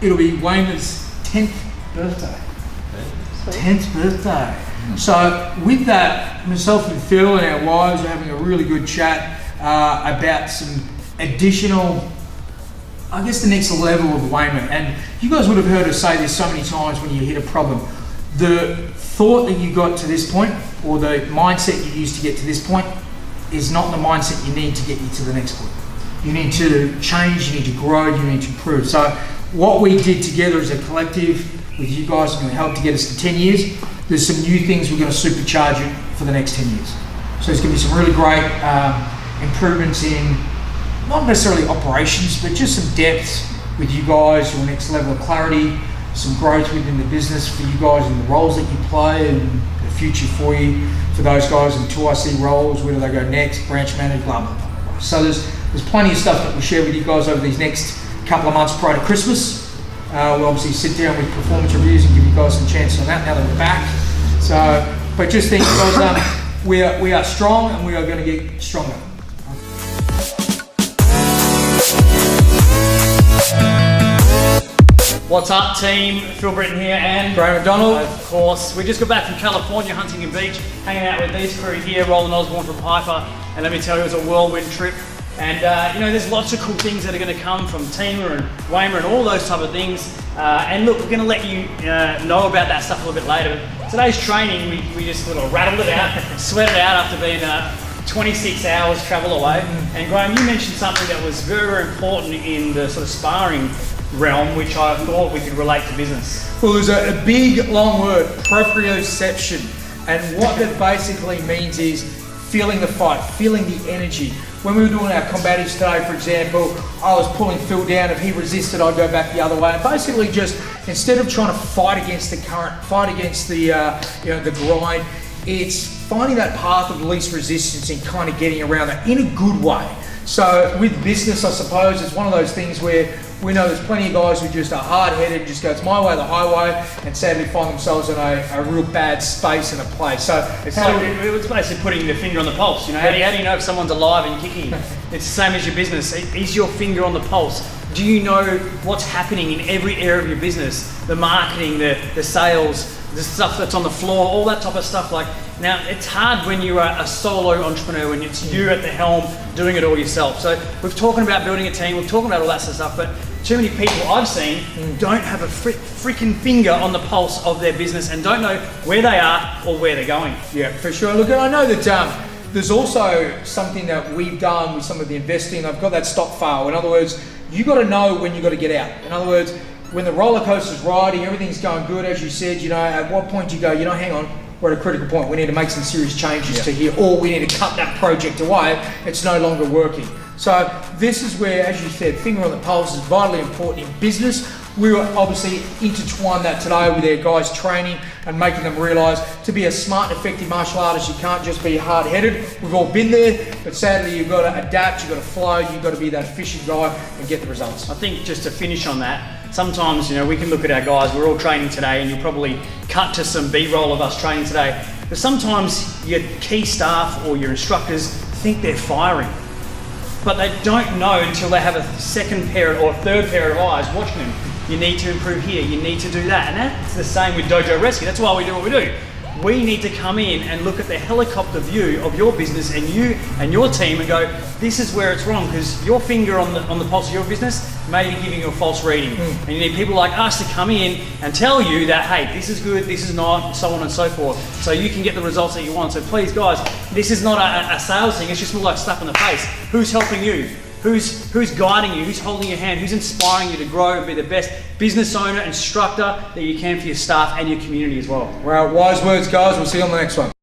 it'll be Wayman's 10th birthday. 10th birthday. So with that, myself and Phil and our wives are having a really good chat about some additional, I guess, the next level of Wayman. And you guys would have heard us say this so many times when you hit a problem. The thought that you got to this point, or the mindset you used to get to this point, is not the mindset you need to get you to the next point. You need to change, you need to grow, you need to improve. So what we did together as a collective with you guys is going to help to get us to 10 years. There's some new things we're going to supercharge it for the next 10 years. So there's going to be some really great improvements in, not necessarily operations, but just some depth with you guys, your next level of clarity, some growth within the business for you guys in the roles that you play and the future for you, for those guys in 2IC roles, where do they go next, branch manager, blah, blah, blah, blah. So there's plenty of stuff that we'll share with you guys over these next couple of months prior to Christmas. We'll obviously sit down with performance reviews and give you guys some chance on that now that we're back. So, but just think, guys, we are strong and we are going to get stronger. What's up, team? Phil Britton here and Graham McDonald. Of course, we just got back from California, Huntington Beach, hanging out with these crew here, Roland Osborne from Piper, and let me tell you, it was a whirlwind trip. And you know, there's lots of cool things that are going to come from TIMA and Wayman and all those type of things. And look, we're going to let you know about that stuff a little bit later. But today's training, we just sort of rattled it out, sweat it out after being 26 hours travel away. And Graham, you mentioned something that was very, very important in the sort of sparring realm, which I thought we could relate to business. Well, there's a big, long word, proprioception. And what that basically means is feeling the fight, feeling the energy. When we were doing our combatives today, for example, I was pulling Phil down. If he resisted, I'd go back the other way. And basically just, instead of trying to fight against the current, fight against the, the grind, it's finding that path of least resistance and kind of getting around that in a good way. So with business, I suppose, it's one of those things where we know there's plenty of guys who just are hard-headed and just go, it's my way or the highway, and sadly find themselves in a real bad space and a place. So it's basically putting the finger on the pulse. You know, how do you know if someone's alive and kicking? It's the same as your business. Is your finger on the pulse? Do you know what's happening in every area of your business? The marketing, the sales, the stuff that's on the floor, all that type of stuff. Like, now it's hard when you are a solo entrepreneur, when it's you at the helm doing it all yourself. So we've talking about building a team, we've talking about all that sort of stuff, but too many people I've seen don't have a freaking finger on the pulse of their business and don't know where they are or where they're going. Yeah, for sure. Look, and I know that there's also something that we've done with some of the investing. I've got that stop fail. In other words, you got to know when you got to get out. In other words, when the roller coaster's riding, everything's going good, as you said, you know, at what point do you go, you know, hang on, we're at a critical point. We need to make some serious changes to here, or we need to cut that project away. It's no longer working. So this is where, as you said, finger on the pulse is vitally important in business. We will obviously intertwine that today with our guys' training and making them realise to be a smart, effective martial artist, you can't just be hard-headed. We've all been there, but sadly you've got to adapt, you've got to flow, you've got to be that efficient guy and get the results. I think just to finish on that, sometimes, you know, we can look at our guys, we're all training today, and you'll probably cut to some B-roll of us training today, but sometimes your key staff or your instructors think they're firing, but they don't know until they have a second pair or a third pair of eyes watching them. You need to improve here, you need to do that. And that's the same with Dojo Rescue. That's why we do what we do. We need to come in and look at the helicopter view of your business and you and your team and go, this is where it's wrong, because your finger on the pulse of your business may be giving you a false reading. And you need people like us to come in and tell you that, hey, this is good, this is not, so on and so forth, so you can get the results that you want. So please, guys, this is not a sales thing, it's just more like slap in the face. Who's helping you? Who's guiding you? Who's holding your hand? Who's inspiring you to grow and be the best business owner, instructor that you can for your staff and your community as well? Well, wise words, guys. We'll see you on the next one.